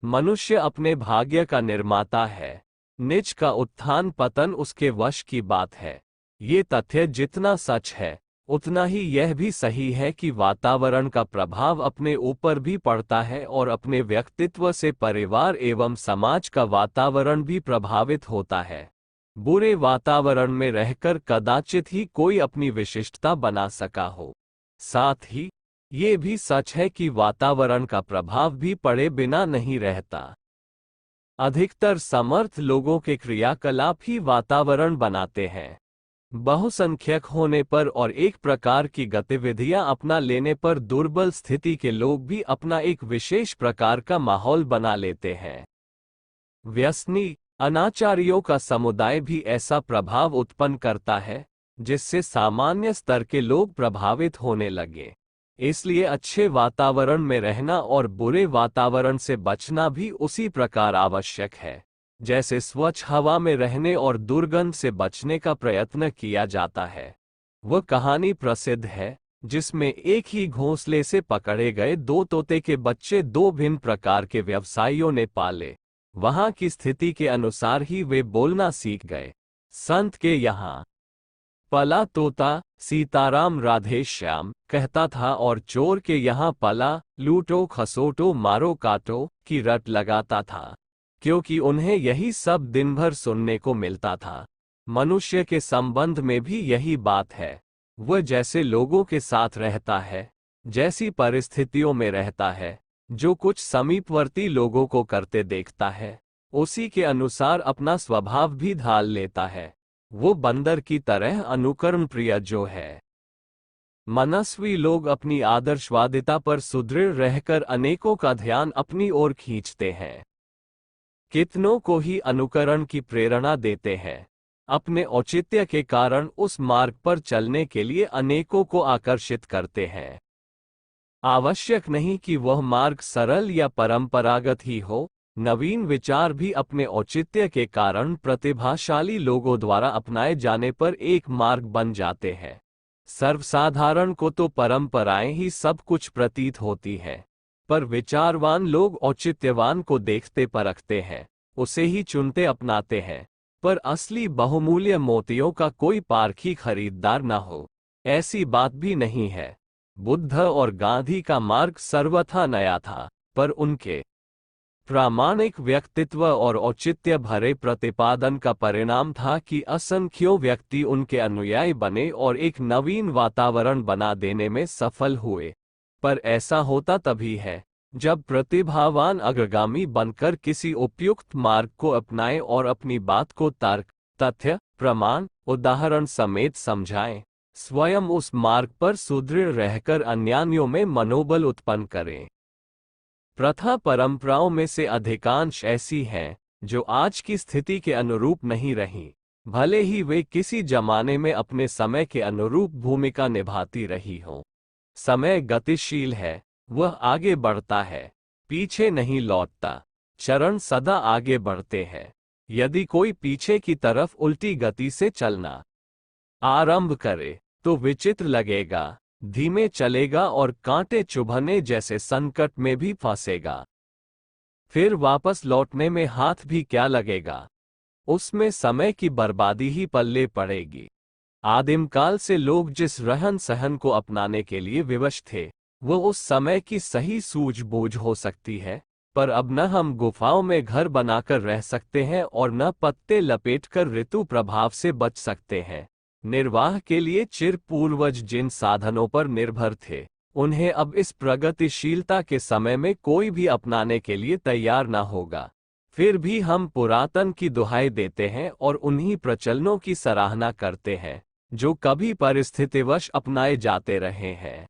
मनुष्य अपने भाग्य का निर्माता है। नीच का उत्थान पतन उसके वश की बात है। ये तथ्य जितना सच है उतना ही यह भी सही है कि वातावरण का प्रभाव अपने ऊपर भी पड़ता है और अपने व्यक्तित्व से परिवार एवं समाज का वातावरण भी प्रभावित होता है। बुरे वातावरण में रहकर कदाचित ही कोई अपनी विशिष्टता बना सका हो। साथ ही ये भी सच है कि वातावरण का प्रभाव भी पड़े बिना नहीं रहता। अधिकतर समर्थ लोगों के क्रियाकलाप ही वातावरण बनाते हैं। बहुसंख्यक होने पर और एक प्रकार की गतिविधियां अपना लेने पर दुर्बल स्थिति के लोग भी अपना एक विशेष प्रकार का माहौल बना लेते हैं। व्यसनी अनाचारियों का समुदाय भी ऐसा प्रभाव उत्पन्न करता है जिससे सामान्य स्तर के लोग प्रभावित होने लगे। इसलिए अच्छे वातावरण में रहना और बुरे वातावरण से बचना भी उसी प्रकार आवश्यक है जैसे स्वच्छ हवा में रहने और दुर्गंध से बचने का प्रयत्न किया जाता है। वह कहानी प्रसिद्ध है जिसमें एक ही घोंसले से पकड़े गए दो तोते के बच्चे दो भिन्न प्रकार के व्यवसायियों ने पाले। वहां की स्थिति के अनुसार ही वे बोलना सीख गए। संत के यहाँ पला तोता सीताराम राधे श्याम कहता था और चोर के यहाँ पला लूटो खसोटो मारो काटो की रट लगाता था, क्योंकि उन्हें यही सब दिन भर सुनने को मिलता था। मनुष्य के संबंध में भी यही बात है। वह जैसे लोगों के साथ रहता है, जैसी परिस्थितियों में रहता है, जो कुछ समीपवर्ती लोगों को करते देखता है, उसी के अनुसार अपना स्वभाव भी ढाल लेता है। वो बंदर की तरह अनुकरण प्रिय जो है। मनस्वी लोग अपनी आदर्शवादिता पर सुदृढ़ रहकर अनेकों का ध्यान अपनी ओर खींचते हैं। कितनों को ही अनुकरण की प्रेरणा देते हैं। अपने औचित्य के कारण उस मार्ग पर चलने के लिए अनेकों को आकर्षित करते हैं। आवश्यक नहीं कि वह मार्ग सरल या परंपरागत ही हो, नवीन विचार भी अपने औचित्य के कारण प्रतिभाशाली लोगों द्वारा अपनाए जाने पर एक मार्ग बन जाते हैं। सर्वसाधारण को तो परंपराएं ही सब कुछ प्रतीत होती हैं, पर विचारवान लोग औचित्यवान को देखते परखते हैं, उसे ही चुनते अपनाते हैं। पर असली बहुमूल्य मोतियों का कोई पारखी खरीदार न हो, ऐसी बात भी नहीं है। बुद्ध और गांधी का मार्ग सर्वथा नया था, पर उनके प्रामाणिक व्यक्तित्व और औचित्य भरे प्रतिपादन का परिणाम था कि असंख्यों व्यक्ति उनके अनुयायी बने और एक नवीन वातावरण बना देने में सफल हुए। पर ऐसा होता तभी है जब प्रतिभावान अग्रगामी बनकर किसी उपयुक्त मार्ग को अपनाएं और अपनी बात को तर्क, तथ्य, प्रमाण, उदाहरण समेत समझाएं, स्वयं उस मार्ग पर सुदृढ़ रहकर अन्यान्यों में मनोबल उत्पन्न करें। प्रथा परंपराओं में से अधिकांश ऐसी हैं जो आज की स्थिति के अनुरूप नहीं रहीं, भले ही वे किसी जमाने में अपने समय के अनुरूप भूमिका निभाती रही हों। समय गतिशील है, वह आगे बढ़ता है, पीछे नहीं लौटता। चरण सदा आगे बढ़ते हैं। यदि कोई पीछे की तरफ उल्टी गति से चलना आरंभ करे तो विचित्र लगेगा, धीमे चलेगा और कांटे चुभने जैसे संकट में भी फंसेगा। फिर वापस लौटने में हाथ भी क्या लगेगा, उसमें समय की बर्बादी ही पल्ले पड़ेगी। आदिमकाल से लोग जिस रहन सहन को अपनाने के लिए विवश थे, वह उस समय की सही सूझबूझ हो सकती है, पर अब न हम गुफाओं में घर बनाकर रह सकते हैं और न पत्ते लपेटकर ऋतु प्रभाव से बच सकते हैं। निर्वाह के लिए चिर पूर्वज जिन साधनों पर निर्भर थे, उन्हें अब इस प्रगतिशीलता के समय में कोई भी अपनाने के लिए तैयार न होगा। फिर भी हम पुरातन की दुहाई देते हैं और उन्हीं प्रचलनों की सराहना करते हैं जो कभी परिस्थितिवश अपनाए जाते रहे हैं।